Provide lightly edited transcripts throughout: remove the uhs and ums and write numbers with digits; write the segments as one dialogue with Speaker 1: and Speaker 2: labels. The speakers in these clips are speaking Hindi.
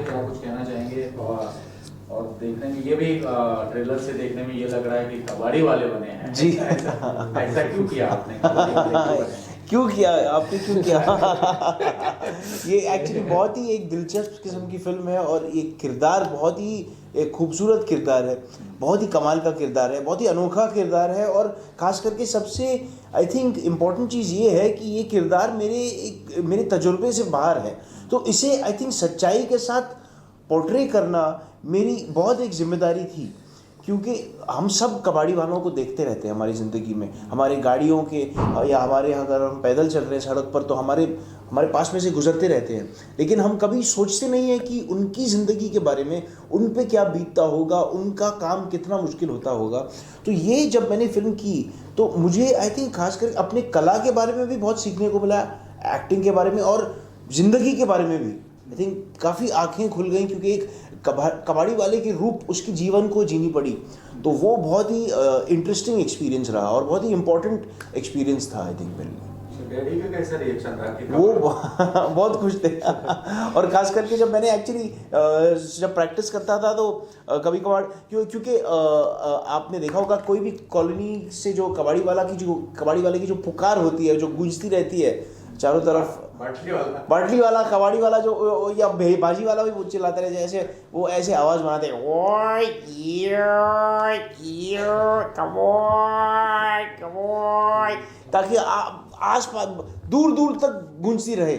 Speaker 1: क्या कुछ कहना चाहेंगे? और देखने में ये भी ट्रेलर से देखने में ये लग रहा है कि कबाड़ी वाले बने हैं
Speaker 2: जी।
Speaker 1: ऐसा क्यों किया आपने? कबाड़ी वाले क्यों बने?
Speaker 2: क्यों किया आपने, क्यों किया? ये एक्चुअली बहुत ही एक दिलचस्प किस्म की फिल्म है और ये किरदार बहुत ही एक खूबसूरत किरदार है, बहुत ही कमाल का किरदार है, बहुत ही अनोखा किरदार है। और ख़ास करके सबसे आई थिंक इम्पॉर्टेंट चीज़ ये है कि ये किरदार मेरे तजुर्बे से बाहर है। तो इसे आई थिंक सच्चाई के साथ पोर्ट्रे करना मेरी बहुत एक जिम्मेदारी थी, क्योंकि हम सब कबाड़ी वालों को देखते रहते हैं हमारी ज़िंदगी में, हमारे गाड़ियों के या हमारे यहाँ अगर हम पैदल चल रहे हैं सड़क पर तो हमारे पास में से गुजरते रहते हैं, लेकिन हम कभी सोचते नहीं हैं कि उनकी ज़िंदगी के बारे में, उन पे क्या बीतता होगा, उनका काम कितना मुश्किल होता होगा। तो ये जब मैंने फिल्म की तो मुझे आई थिंक खासकर अपने कला के बारे में भी बहुत सीखने को मिला, एक्टिंग के बारे में और ज़िंदगी के बारे में भी। आई थिंक काफ़ी आँखें खुल गई, क्योंकि एक कबाड़ी वाले के रूप उसके जीवन को जीनी पड़ी। तो वो बहुत ही इंटरेस्टिंग एक्सपीरियंस रहा और बहुत ही इम्पोर्टेंट एक्सपीरियंस था आई थिंक मेरे लिए।
Speaker 1: डैडी का कैसा रिएक्शन रहा?
Speaker 2: वो बहुत खुश थे और खास करके जब मैंने एक्चुअली जब प्रैक्टिस करता था तो कभी कभार क्योंकि आपने देखा होगा कोई भी कॉलोनी से जो कबाड़ी वाले की जो पुकार होती है, जो गूंजती रहती है चारों तरफ, बाटली वाला कबाड़ी वाला जो या बाजी वाला भी वो चिल्लाते रहे, जैसे वो ऐसे आवाज़ बनाते हैं, ओए कमोय, ताकि आस पास दूर दूर तक गूंजती रहे।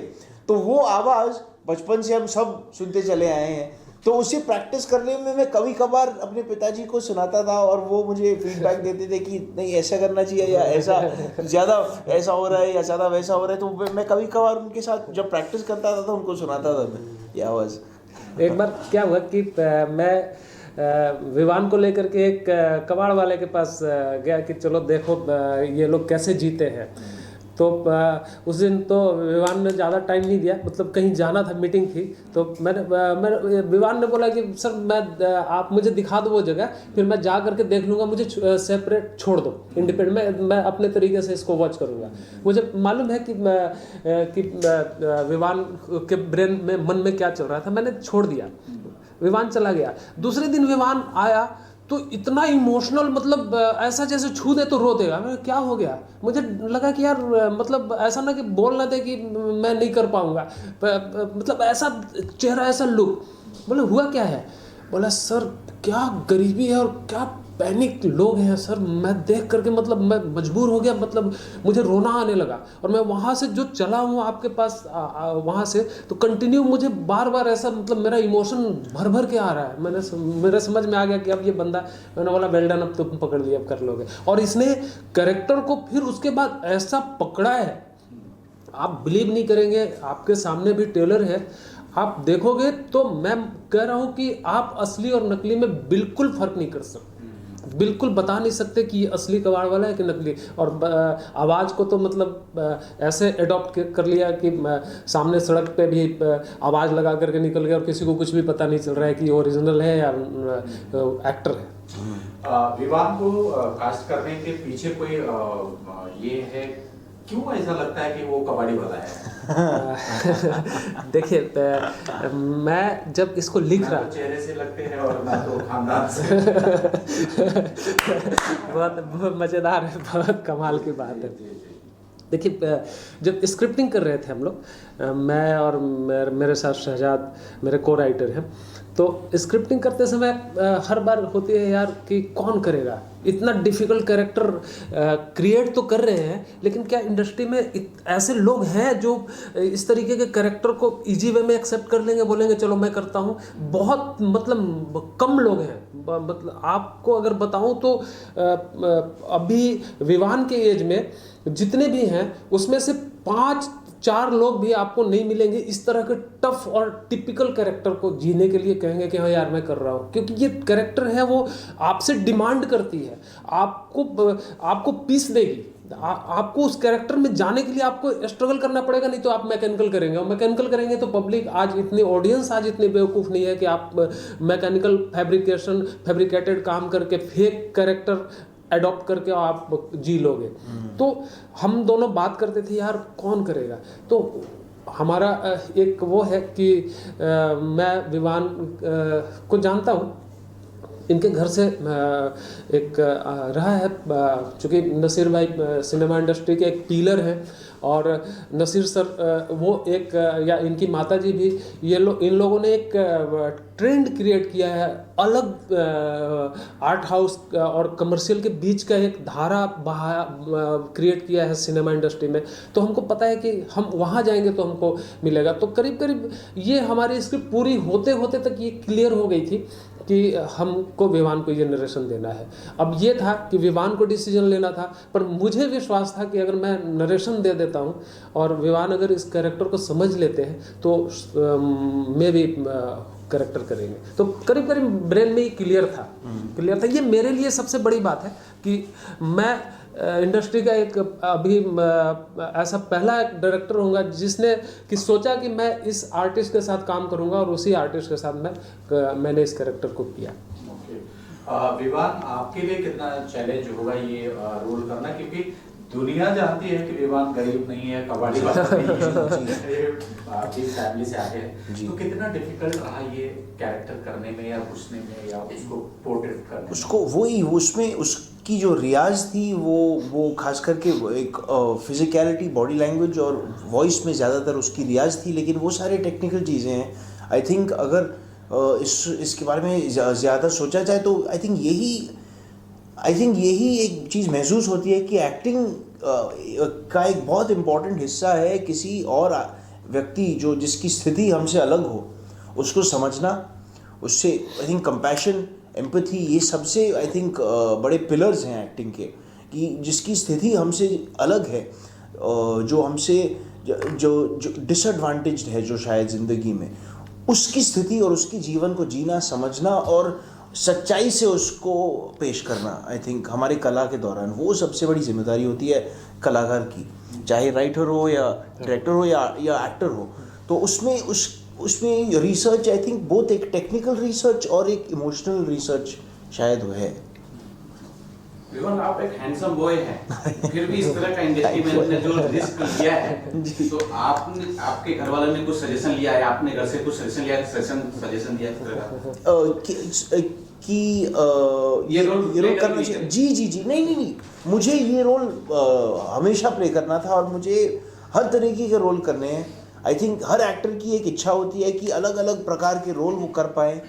Speaker 2: तो वो आवाज़ बचपन से हम सब सुनते चले आए हैं। तो उसे प्रैक्टिस करने में मैं कभी कभार अपने पिताजी को सुनाता था और वो मुझे फीडबैक देते थे कि नहीं ऐसा करना चाहिए, या ऐसा ज़्यादा ऐसा हो रहा है या ज़्यादा वैसा हो रहा है। तो मैं कभी कभार उनके साथ जब प्रैक्टिस करता था तो उनको सुनाता था मैं ये आवाज़।
Speaker 3: एक बार क्या हुआ कि मैं विवान को लेकर के एक कबाड़ वाले के पास गया कि चलो देखो ये लोग कैसे जीते हैं। तो उस दिन तो विवान ने ज़्यादा टाइम नहीं दिया, मतलब कहीं जाना था, मीटिंग थी। तो मैंने विवान ने बोला कि सर आप मुझे दिखा दो वो जगह, फिर मैं जा करके देख लूँगा, मुझे सेपरेट छोड़ दो, इंडिपेंडेंट मैं अपने तरीके से इसको वॉच करूँगा। मुझे मालूम है कि विवान के ब्रेन में मन में क्या चल रहा था। मैंने छोड़ दिया, विवान चला गया। दूसरे दिन विवान आया तो इतना इमोशनल, मतलब ऐसा जैसे छू दे तो रो देगा। मैं क्या हो गया? मुझे लगा कि यार मतलब ऐसा ना कि बोल ना दे कि मैं नहीं कर पाऊँगा, मतलब ऐसा चेहरा, ऐसा लुक। बोले हुआ क्या है? बोला सर क्या गरीबी है और क्या पैनिक लोग हैं सर, मैं देख करके मतलब मैं मजबूर हो गया, मतलब मुझे रोना आने लगा। और मैं वहाँ से जो चला हूँ आपके पास वहाँ से तो कंटिन्यू मुझे बार बार ऐसा मतलब मेरा इमोशन भर भर के आ रहा है। मेरे समझ में आ गया कि अब ये बंदा, मैंने बोला वेल डन, अब तुम पकड़ लिया, अब कर लोगे। और इसने कैरेक्टर को फिर उसके बाद ऐसा पकड़ा है, आप बिलीव नहीं करेंगे, आपके सामने भी ट्रेलर है, आप देखोगे तो मैं कह रहा हूँ कि आप असली और नकली में बिल्कुल फर्क नहीं कर सकते, बिल्कुल बता नहीं सकते कि ये असली कबाड़ वाला है कि नकली। और आवाज़ को तो मतलब ऐसे अडॉप्ट कर लिया कि सामने सड़क पे भी आवाज़ लगा करके निकल गया और किसी को कुछ भी पता नहीं चल रहा है कि ओरिजिनल है या एक्टर है।
Speaker 1: विवान को कास्ट करने के पीछे कोई ये है, क्यों ऐसा लगता है कि वो कबाड़ी वाला है?
Speaker 3: देखिए मैं जब इसको लिख रहा,
Speaker 1: तो चेहरे से लगते हैं और ना तो खानदान से।
Speaker 3: बहुत मज़ेदार है, बहुत कमाल की बात है। देखिए जब स्क्रिप्टिंग कर रहे थे हम लोग, मैं और मेरे साथ शहजाद मेरे को राइटर हैं, तो स्क्रिप्टिंग करते समय हर बार होती है यार कि कौन करेगा, इतना डिफ़िकल्ट कैरेक्टर क्रिएट तो कर रहे हैं, लेकिन क्या इंडस्ट्री में ऐसे लोग हैं जो इस तरीके के कैरेक्टर को इजी वे में एक्सेप्ट कर लेंगे, बोलेंगे चलो मैं करता हूँ? बहुत मतलब कम लोग हैं। मतलब आपको अगर बताऊँ तो अभी विवान के एज में जितने भी हैं उसमें से 5-4 लोग भी आपको नहीं मिलेंगे इस तरह के टफ और टिपिकल कैरेक्टर को जीने के लिए कहेंगे कि हाँ यार मैं कर रहा हूँ, क्योंकि ये कैरेक्टर है वो आपसे डिमांड करती है, आपको पीस देगी। आपको उस कैरेक्टर में जाने के लिए आपको स्ट्रगल करना पड़ेगा, नहीं तो आप मैकेनिकल करेंगे, और मैकेनिकल करेंगे तो पब्लिक आज इतनी ऑडियंस आज इतनी बेवकूफ़ नहीं है कि आप मैकेनिकल फैब्रिकेटेड काम करके फेक कैरेक्टर एडॉप्ट करके आप जी लोगे। तो हम दोनों बात करते थे यार कौन करेगा, तो हमारा एक वो है कि मैं विवान को जानता हूँ, इनके घर से एक रहा है, चूँकि नसीर भाई सिनेमा इंडस्ट्री के एक पिलर हैं, और नसीर सर वो एक या इनकी माताजी भी, इन लोगों ने एक ट्रेंड क्रिएट किया है, अलग आर्ट हाउस और कमर्शियल के बीच का एक धारा क्रिएट किया है सिनेमा इंडस्ट्री में। तो हमको पता है कि हम वहाँ जाएंगे तो हमको मिलेगा। तो करीब करीब ये हमारी स्क्रिप्ट पूरी होते होते तक ये क्लियर हो गई थी कि हमको विवान को ये नरेशन देना है। अब ये था कि विवान को डिसीजन लेना था, पर मुझे विश्वास था कि अगर मैं नरेशन दे देता हूँ और विवान अगर इस कैरेक्टर को समझ लेते हैं तो मैं भी कैरेक्टर करेंगे। तो करीब करीब ब्रेन में ही क्लियर था। ये मेरे लिए सबसे बड़ी बात है कि मैं इंडस्ट्री का एक अभी ऐसा पहला एक डायरेक्टर होऊंगा जिसने कि सोचा कि मैं इस आर्टिस्ट के साथ काम करूंगा, और उसी आर्टिस्ट के साथ मैंने इस कैरेक्टर को किया।
Speaker 1: विवान आपके लिए कितना चैलेंज होगा ये रोल करना, क्योंकि दुनिया जानती है कि विवान गरीब नहीं है, कबाड़ी वाला नहीं है, आपकी फैमिली से आगे है, तो कितना डिफिकल्ट रहा ये कैरेक्टर करने में या घुसने में या उसको पोर्ट्रेट करने में?
Speaker 2: उसको वही उसमें उसकी जो रियाज थी वो खास करके एक फिजिकलिटी, बॉडी लैंग्वेज और वॉइस में ज़्यादातर उसकी रियाज थी, लेकिन वो सारे टेक्निकल चीज़ें हैं। आई थिंक अगर इसके बारे में ज़्यादा सोचा जाए तो आई थिंक यही एक चीज़ महसूस होती है कि एक्टिंग का एक बहुत इम्पॉर्टेंट हिस्सा है किसी और व्यक्ति जिसकी स्थिति हमसे अलग हो, उसको समझना, उससे आई थिंक कंपैशन, एम्पैथी, ये सबसे आई थिंक बड़े पिलर्स हैं एक्टिंग के, कि जिसकी स्थिति हमसे अलग है, जो हमसे जो डिसएडवांटेज्ड है, जो शायद ज़िंदगी में उसकी स्थिति और उसकी जीवन को जीना, समझना और सच्चाई से उसको पेश करना, आई थिंक हमारे कला के दौरान वो सबसे बड़ी जिम्मेदारी होती है कलाकार की, चाहे राइटर हो या डायरेक्टर हो या एक्टर हो। तो उसमें रिसर्च, आई थिंक बोथ एक टेक्निकल रिसर्च और एक इमोशनल रिसर्च शायद वो है।
Speaker 4: विवान, आप एक हैंडसम बॉय हैं, फिर भी इस तरह का इंडस्ट्री में जो रिस्क लिया है, तो आपके घर वालों ने कुछ सजेशन लिया है, आपने घर से कुछ सजेशन लिया, सजेशन दिया
Speaker 2: कि ये रोल करना चाहिए? जी नहीं, मुझे ये रोल हमेशा प्ले करना था और मुझे हर तरीके के रोल करने हैं। आई थिंक हर एक्टर की एक इच्छा होती है कि अलग अलग प्रकार के रोल वो कर पाएँ,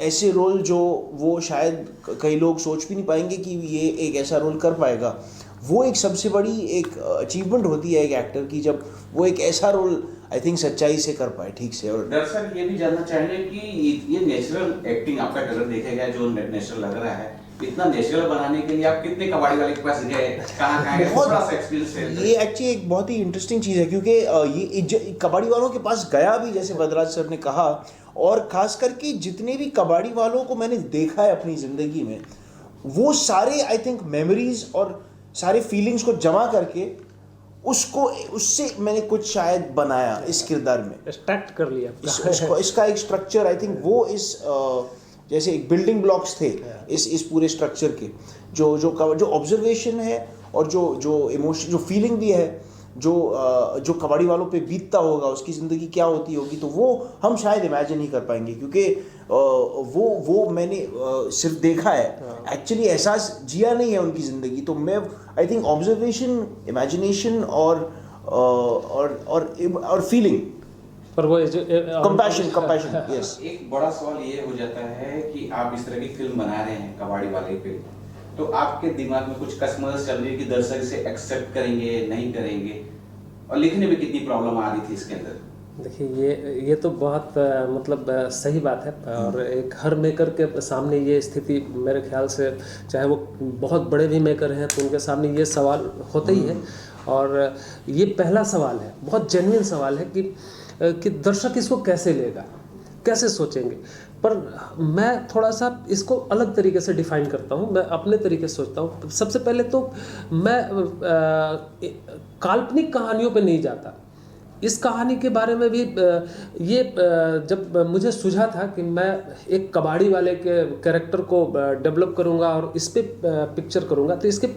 Speaker 2: ऐसे रोल जो वो शायद कई लोग सोच भी नहीं पाएंगे कि ये एक ऐसा रोल कर पाएगा। वो एक सबसे बड़ी एक अचीवमेंट होती है एक एक्टर की, जब वो एक ऐसा रोल आई थिंक सच्चाई से कर पाए, ठीक से। और
Speaker 4: दर्शक ये भी जानना चाहेंगे कि ये नेचुरल एक्टिंग आपका ट्रेलर देखा गया, जो नेचुरल लग रहा है, इतना नेचुरल बनाने के लिए आप कितने कबाड़ी वाले के पास गए, कहाँ गए, थोड़ा सा एक्सपीरियंस है?
Speaker 2: ये एक्चुअली एक बहुत ही इंटरेस्टिंग चीज़ है, क्योंकि ये कबाड़ी वालों के पास गया भी, जैसे बदराज सर ने कहा, और ख़ास करके जितने भी कबाड़ी वालों को मैंने देखा है अपनी ज़िंदगी में, वो सारे आई थिंक मेमोरीज और सारे फीलिंग्स को जमा करके उससे मैंने कुछ शायद बनाया इस किरदार में,
Speaker 3: एक्सट्रैक्ट कर लिया
Speaker 2: इसका एक स्ट्रक्चर, आई थिंक वो इस जैसे एक बिल्डिंग ब्लॉक्स थे इस पूरे स्ट्रक्चर के, जो ऑब्जर्वेशन है और जो इमोशन, जो फीलिंग भी है, जो कबाड़ी वालों पे बीतता होगा, उसकी ज़िंदगी क्या होती होगी, तो वो हम शायद इमेजिन नहीं कर पाएंगे, क्योंकि वो मैंने सिर्फ देखा है, एक्चुअली एहसास जिया नहीं है उनकी ज़िंदगी। तो मैं आई थिंक ऑब्जर्वेशन, इमेजिनेशन और फीलिंग,
Speaker 3: पर वो
Speaker 2: कंपैशन, यस।
Speaker 4: एक बड़ा सवाल ये हो जाता है कि आप इस तरह की फिल्म बना रहे हैं कबाड़ी वाले पे, तो आपके दिमाग में कुछ कस्टमर्स चल रही है कि दर्शक इसे एक्सेप्ट करेंगे नहीं करेंगे, और लिखने में कितनी प्रॉब्लम आ रही थी इसके अंदर?
Speaker 3: देखिए, ये तो बहुत मतलब सही बात है, और एक हर मेकर के सामने ये स्थिति, मेरे ख्याल से चाहे वो बहुत बड़े भी मेकर हैं तो उनके सामने ये सवाल होता ही है। और ये पहला सवाल है, बहुत जेन्युइन सवाल है कि दर्शक इसको कैसे लेगा, कैसे सोचेंगे। पर मैं थोड़ा सा इसको अलग तरीके से डिफाइन करता हूँ, मैं अपने तरीके से सोचता हूँ। सबसे पहले तो मैं काल्पनिक कहानियों पे नहीं जाता, इस कहानी के बारे में भी जब मुझे सूझा था कि मैं एक कबाड़ी वाले के कैरेक्टर को डेवलप करूंगा और इस पे पिक्चर करूंगा, तो इसके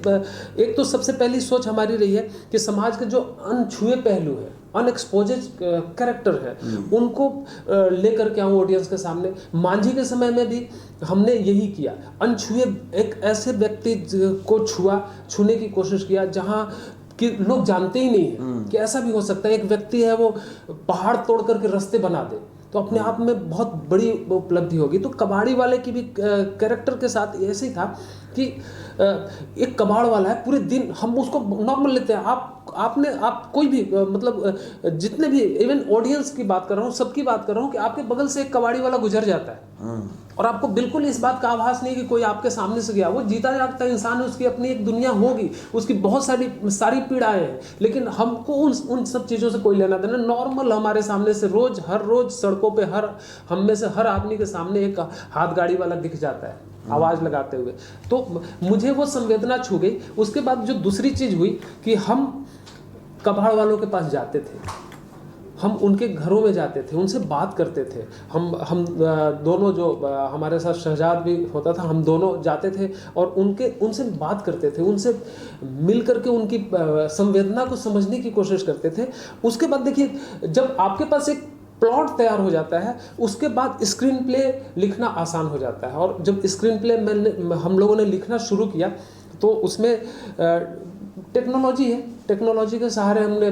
Speaker 3: एक तो सबसे पहली सोच हमारी रही है कि समाज के जो अनछुए पहलू है, अनएक्सपोजेड कैरेक्टर है, उनको लेकर के आऊँ ऑडियंस के सामने। मांझी के समय में भी हमने यही किया, अनछुए एक ऐसे व्यक्ति को छूने की कोशिश किया जहाँ कि लोग जानते ही नहीं है कि ऐसा भी हो सकता है। एक व्यक्ति है वो पहाड़ तोड़ करके रास्ते बना दे, तो अपने आप में बहुत बड़ी उपलब्धि होगी। तो कबाड़ी वाले की भी कैरेक्टर के साथ ऐसे ही था कि एक कबाड़ वाला है, पूरे दिन हम उसको नॉर्मल लेते हैं। आप कोई भी मतलब जितने भी, इवन ऑडियंस की बात कर रहा हूँ, सबकी बात कर रहा हूँ कि आपके बगल से एक कबाड़ी वाला गुजर जाता है और आपको बिल्कुल इस बात का आभास नहीं कि कोई आपके सामने से गया। वो जीता जागता इंसान है, उसकी अपनी एक दुनिया होगी, उसकी बहुत सारी पीड़ाएं हैं, लेकिन हमको उन सब चीज़ों से कोई लेना देना। नॉर्मल हमारे सामने से हर रोज सड़कों पे हम में से हर आदमी के सामने एक हाथ गाड़ी वाला दिख जाता है आवाज़ लगाते हुए। तो मुझे वो संवेदना छू गई। उसके बाद जो दूसरी चीज़ हुई कि हम कबाड़ वालों के पास जाते थे, हम उनके घरों में जाते थे, उनसे बात करते थे। हम दोनों, जो हमारे साथ शहजाद भी होता था, हम दोनों जाते थे और उनसे बात करते थे, उनसे मिल करके उनकी संवेदना को समझने की कोशिश करते थे। उसके बाद देखिए, जब आपके पास एक प्लॉट तैयार हो जाता है, उसके बाद स्क्रीन प्ले लिखना आसान हो जाता है। और जब स्क्रीन प्ले हम लोगों ने लिखना शुरू किया तो उसमें टेक्नोलॉजी है, टेक्नोलॉजी के सहारे हमने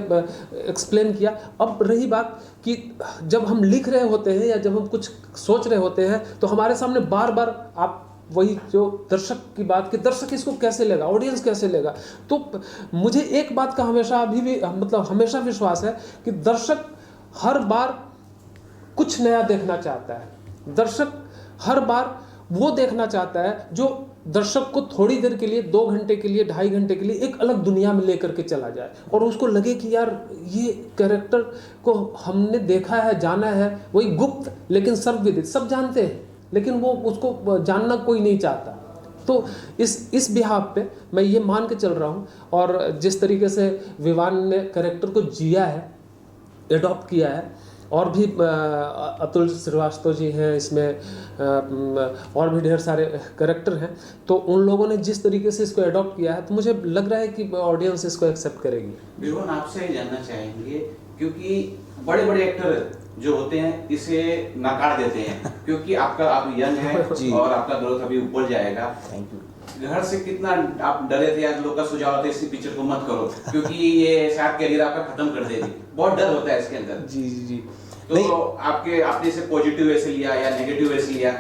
Speaker 3: एक्सप्लेन किया। अब रही बात कि जब हम लिख रहे होते हैं या जब हम कुछ सोच रहे होते हैं तो हमारे सामने बार बार आप वही जो दर्शक की बात कि दर्शक इसको कैसे लेगा, ऑडियंस कैसे लेगा। तो मुझे एक बात का हमेशा विश्वास है कि दर्शक हर बार कुछ नया देखना चाहता है। दर्शक हर बार वो देखना चाहता है जो दर्शक को थोड़ी देर के लिए, 2 घंटे के लिए, 2.5 घंटे के लिए एक अलग दुनिया में लेकर के चला जाए और उसको लगे कि यार ये कैरेक्टर को हमने देखा है, जाना है। वही गुप्त लेकिन सर्वविदित, सब जानते हैं लेकिन वो उसको जानना कोई नहीं चाहता। तो इस बिहाफ पे मैं ये मान के चल रहा हूँ। और जिस तरीके से विवान ने कैरेक्टर को जिया है, एडॉप्ट किया है, और भी अतुल श्रीवास्तव जी हैं इसमें, और भी ढेर सारे कैरेक्टर हैं, तो उन लोगों ने जिस तरीके से इसको अडॉप्ट किया है तो मुझे लग रहा है कि ऑडियंस इसको एक्सेप्ट करेगी।
Speaker 4: विवान, आपसे जानना चाहेंगे, क्योंकि बड़े बड़े एक्टर जो होते हैं इसे नकार देते हैं क्योंकि आप यंग हैं और आपका ग्रोथ अभी ऊपर जाएगा।
Speaker 2: Thank you.
Speaker 4: घर से कितना आप डरे थे, आज लोग का सुझाव होता है इसी पिक्चर को मत करो क्योंकि ये शायद करियर आपका खत्म कर देगी, बहुत डर होता है इसके अंदर।
Speaker 2: जी।
Speaker 4: तो आपने इसे पॉजिटिव वे से लिया या नेगेटिव वे से लिया?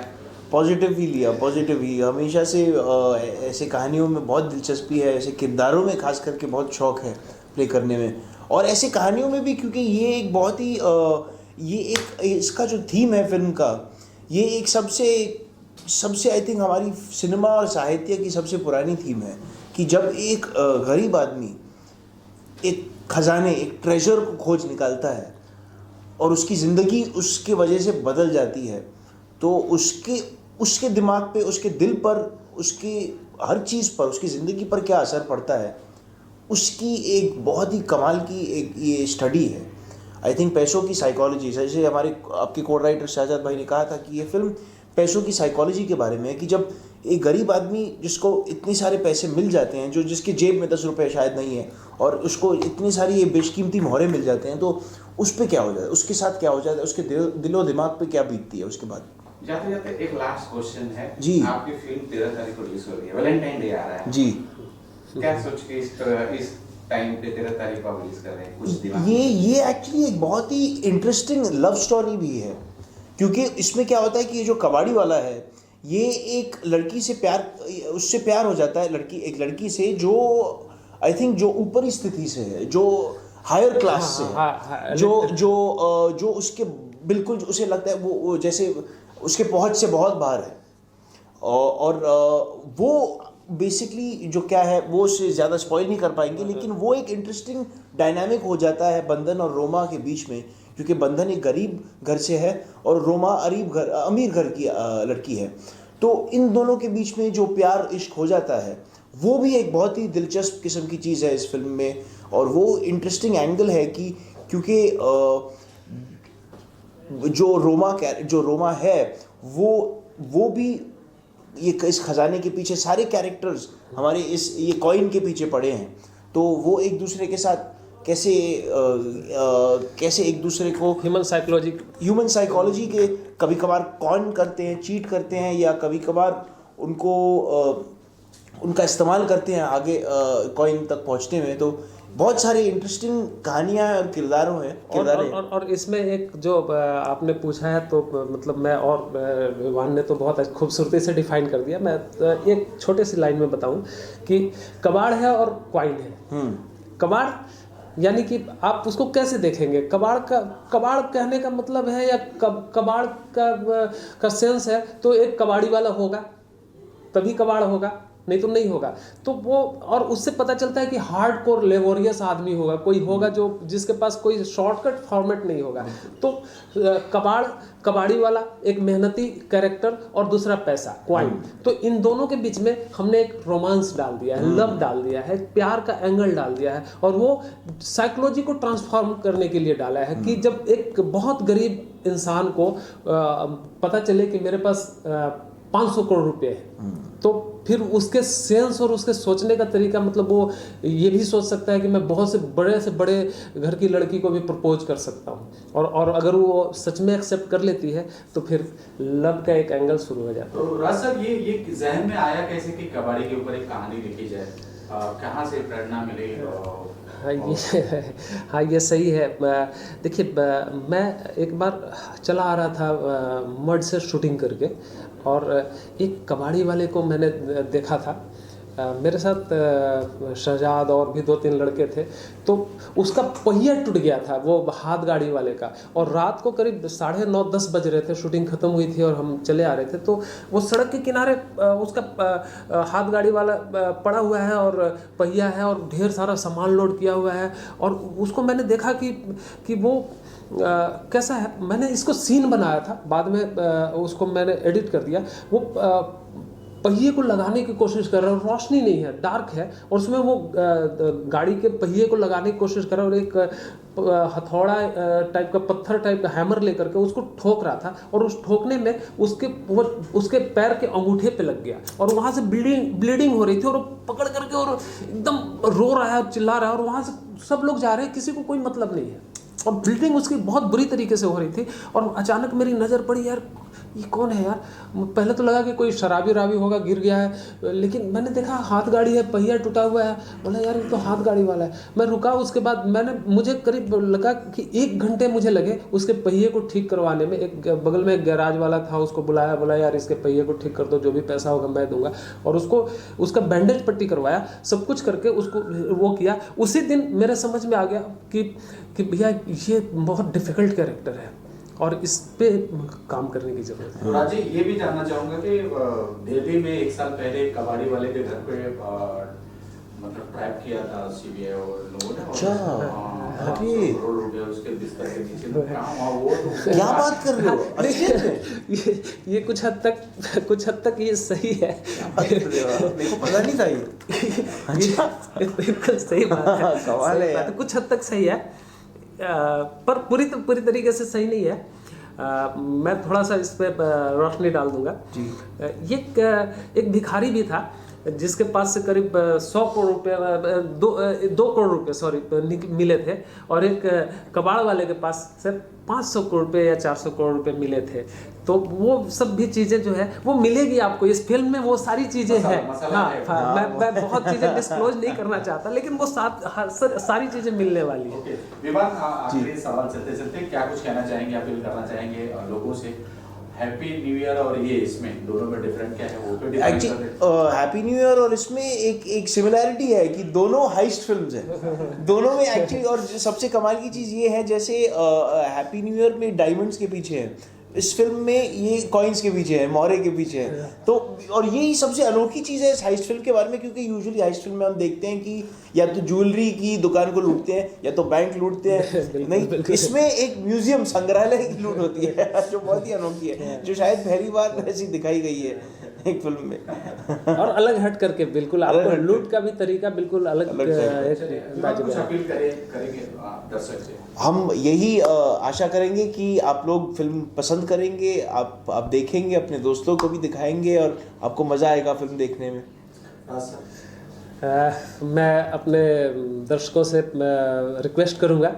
Speaker 2: पॉजिटिव ही हमेशा से ऐसे कहानियों में बहुत दिलचस्पी है, ऐसे किरदारों में खास करके बहुत शौक है प्ले करने में, और ऐसे कहानियों में भी, क्योंकि ये एक बहुत ही इसका जो थीम है फिल्म का, ये एक सबसे आई थिंक हमारी सिनेमा और साहित्य की सबसे पुरानी थीम है कि जब एक गरीब आदमी एक खजाने, एक ट्रेजर को खोज निकालता है और उसकी ज़िंदगी उसके वजह से बदल जाती है, तो उसके दिमाग पे, उसके दिल पर, उसकी हर चीज़ पर, उसकी ज़िंदगी पर क्या असर पड़ता है, उसकी एक बहुत ही कमाल की एक ये स्टडी है। आई थिंक पैसों की साइकोलॉजी, जैसे हमारे आपके को राइटर शहजाद भाई ने कहा था कि ये फिल्म पैसों की साइकोलॉजी के बारे में है कि जब एक गरीब आदमी जिसको इतने सारे पैसे मिल जाते हैं, जिसके जेब में 10 रुपये शायद नहीं है, और उसको इतनी सारी ये बेशकीमती मोहरे मिल जाते हैं, तो उस पर क्या हो जाता है, उसके साथ क्या हो जाता है, उसके दिलो दिमाग पे क्या बीतती है उसके बाद।
Speaker 4: जाते जाते एक लास्ट क्वेश्चन है
Speaker 2: जी।
Speaker 4: आपकी फिल्म 13 तारीख को रिलीज हो रही है, वैलेंटाइन डे आ रहा है
Speaker 2: जी।
Speaker 4: क्या सोच के इस टाइम पे 13 तारीख को रिलीज कर रहे हैं? कुछ दिमाग
Speaker 2: ये एक्चुअली एक बहुत ही इंटरेस्टिंग लव स्टोरी भी है, क्योंकि इसमें क्या होता है कि ये जो कबाड़ी वाला है, ये एक लड़की से उससे प्यार हो जाता है, एक लड़की से जो आई थिंक जो ऊपरी स्थिति से है, जो हायर क्लास से है, जो उसके बिल्कुल उसे लगता है वो जैसे उसके पहुंच से बहुत बाहर है, और वो बेसिकली जो क्या है वो उससे ज़्यादा स्पॉइल नहीं कर पाएंगे, लेकिन वो एक इंटरेस्टिंग डायनामिक हो जाता है बंधन और रोमा के बीच में, क्योंकि बंधन एक गरीब घर से है और रोमा अमीर घर की लड़की है। तो इन दोनों के बीच में जो प्यार इश्क हो जाता है, वो भी एक बहुत ही दिलचस्प किस्म की चीज़ है इस फिल्म में, और वो इंटरेस्टिंग एंगल है कि क्योंकि जो रोमा है वो भी इस खजाने के पीछे सारे कैरेक्टर्स हमारे ये कॉइन के पीछे पड़े हैं, तो वो एक दूसरे के साथ कैसे एक दूसरे को
Speaker 3: ह्यूमन
Speaker 2: साइकोलॉजी के कभी कभार कॉन करते हैं, चीट करते हैं, या कभी कभार उनका इस्तेमाल करते हैं आगे कॉइन तक पहुंचने में। तो बहुत सारी इंटरेस्टिंग कहानियां और किरदारों हैं
Speaker 3: और इसमें एक जो आपने पूछा है तो मतलब मैं और विवान ने तो बहुत खूबसूरती से डिफाइन कर दिया। मैं एक छोटे सी लाइन में बताऊं कि कबाड़ है और क्वाइन है। कबाड़ यानी कि आप उसको कैसे देखेंगे, कबाड़ कहने का मतलब है या कबाड़ का सेंस है तो एक कबाड़ी वाला होगा तभी कबाड़ होगा, नहीं तो नहीं होगा। तो वो और उससे पता चलता है कि हार्डकोर लेबोरियस आदमी होगा, कोई होगा जो जिसके पास कोई शॉर्टकट फॉर्मेट नहीं होगा। तो कबाड़ी वाला एक मेहनती कैरेक्टर और दूसरा पैसा क्वाइन, तो इन दोनों के बीच में हमने एक रोमांस डाल दिया है, लव डाल दिया है, प्यार का एंगल डाल दिया है, और वो साइकोलॉजी को ट्रांसफॉर्म करने के लिए डाला है कि जब एक बहुत गरीब इंसान को पता चले कि मेरे पास 500 करोड़ रुपए है, तो फिर उसके सेंस और उसके सोचने का तरीका, मतलब वो ये भी सोच सकता है कि मैं बहुत से बड़े घर की लड़की को भी प्रपोज कर सकता हूँ, और अगर वो सच में एक्सेप्ट कर लेती है तो फिर लव का एक एंगल शुरू हो जाता है।
Speaker 1: तो राज साहब ये जहन में आया कैसे कि कबाड़ी के ऊपर एक कहानी लिखी जाए, कहाँ से प्रेरणा मिली?
Speaker 3: हाँ ये सही है। देखिए मैं एक बार चला आ रहा था मड से शूटिंग करके, और एक कबाड़ी वाले को मैंने देखा था। मेरे साथ शहजाद और भी 2-3 लड़के थे, तो उसका पहिया टूट गया था, वो हाथ गाड़ी वाले का, और रात को करीब 9:30-10 बज रहे थे, शूटिंग ख़त्म हुई थी और हम चले आ रहे थे। तो वो सड़क के किनारे उसका हाथ गाड़ी वाला पड़ा हुआ है और पहिया है और ढेर सारा सामान लोड किया हुआ है, और उसको मैंने देखा कि वो कैसा है। मैंने इसको सीन बनाया था, बाद में उसको मैंने एडिट कर दिया। वो पहिए को लगाने की कोशिश कर रहा है, रोशनी नहीं है, डार्क है, और उसमें वो गाड़ी के पहिए को लगाने की कोशिश कर रहा है, और एक हथौड़ा टाइप का, पत्थर टाइप का हैमर लेकर के उसको ठोक रहा था, और उस ठोकने में उसके पैर के अंगूठे पे लग गया, और वहाँ से ब्लीडिंग हो रही थी, और वो पकड़ करके और एकदम रो रहा है और चिल्ला रहा है, और वहाँ से सब लोग जा रहे हैं, किसी को कोई मतलब नहीं है, और ब्लीडिंग उसकी बहुत बुरी तरीके से हो रही थी। और अचानक मेरी नज़र पड़ी, यार ये कौन है यार। पहले तो लगा कि कोई शराबी होगा, गिर गया है, लेकिन मैंने देखा हाथ गाड़ी है, पहिया टूटा हुआ है। बोला यार ये तो हाथ गाड़ी वाला है। मैं रुका, उसके बाद मुझे करीब लगा कि 1 घंटे मुझे लगे उसके पहिए को ठीक करवाने में। एक बगल में एक गैराज वाला था, उसको बुलाया, बोला यार इसके पहिए को ठीक कर दो, जो भी पैसा होगा मैं दूंगा, और उसका बैंडेज पट्टी करवाया, सब कुछ करके उसको वो किया। उसी दिन मेरे समझ में आ गया कि भैया ये बहुत डिफ़िकल्ट कैरेक्टर है और इस पे काम करने की जरूरत है।
Speaker 1: राजी, ये भी जानना चाहूँगा कि दिल्ली में 1 साल पहले कबाड़ी वाले के घर पे मतलब ट्रैप किया था सीबीआई और लोगों ने।
Speaker 2: अच्छा,
Speaker 1: अरे उसके बिस्तर के नीचे वो
Speaker 2: क्या बात कर रहे हो?
Speaker 3: ये कुछ हद तक ये सही है।
Speaker 2: मेरे को पता नहीं था ये। अच्छा,
Speaker 3: बिल्कुल सही बात है,
Speaker 2: सवाल है यार।
Speaker 3: कुछ हद तक सही है, पर पूरी तरीके से सही नहीं है। मैं थोड़ा सा इस पे रोशनी डाल दूंगा जी। एक भिखारी भी था जिसके पास से करीब 100 करोड़ रुपये 2 करोड़ रुपये मिले थे, और एक कबाड़ वाले के पास से 500 करोड़ रुपये या 400 करोड़ रुपये मिले थे। तो वो सब भी चीज़ें जो है वो मिलेगी आपको इस फिल्म में, वो सारी चीज़ें हैं। हाँ, मैं बहुत चीज़ें डिस्क्लोज नहीं करना चाहता, लेकिन वो सारी चीज़ें मिलने वाली है।
Speaker 1: विवान, आखिरी सवाल चलते क्या कुछ कहना चाहेंगे, अपील करना चाहेंगे लोगों से? हैप्पी न्यू ईयर और ये इसमें दोनों में डिफरेंट क्या है, वो पे डिफाइन कर दें।
Speaker 2: हैप्पी न्यू ईयर और इसमें एक सिमिलैरिटी है कि दोनों हाइस्ट फिल्म्स हैं दोनों में एक्चुअली। और सबसे कमाल की चीज़ ये है, जैसे हैप्पी न्यू ईयर में डायमंड्स के पीछे है, इस फिल्म में ये कॉइन्स के पीछे है, मोहरे के पीछे है। तो और यही सबसे अनोखी चीज़ है इस हाइस्ट फिल्म के बारे में, क्योंकि यूजुअली हाइस्ट फिल्म में हम देखते हैं कि या तो ज्वेलरी की दुकान को लूटते हैं या तो बैंक लूटते हैं। नहीं, इसमें एक म्यूजियम, संग्रहालय की लूट होती है जो बहुत ही अनोखी है, जो शायद पहली बार ऐसी दिखाई गई है। एक फिल्म में।
Speaker 3: और अलग हट करके बिल्कुल
Speaker 2: अलग
Speaker 3: आपको
Speaker 2: हट के।
Speaker 3: लूट का भी तरीका बिल्कुल अलग
Speaker 2: अलग से।
Speaker 3: एक
Speaker 1: विवान कुछ अपील करेंगे दर्शक से?
Speaker 2: हम यही आशा करेंगे कि आप लोग फिल्म पसंद करेंगे, आप देखेंगे, अपने दोस्तों को भी दिखाएंगे और आपको मज़ा आएगा फिल्म देखने में।
Speaker 3: मैं अपने दर्शकों से रिक्वेस्ट करूंगा,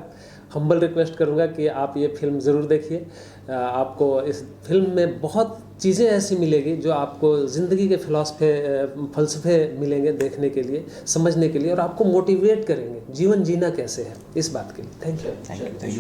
Speaker 3: हम्बल रिक्वेस्ट करूंगा कि आप ये फिल्म ज़रूर देखिए। आपको इस फिल्म में बहुत चीज़ें ऐसी मिलेगी जो आपको ज़िंदगी के फ़लसफ़े मिलेंगे देखने के लिए, समझने के लिए, और आपको मोटिवेट करेंगे जीवन जीना कैसे है, इस बात के लिए। Thank you.
Speaker 2: Thank you.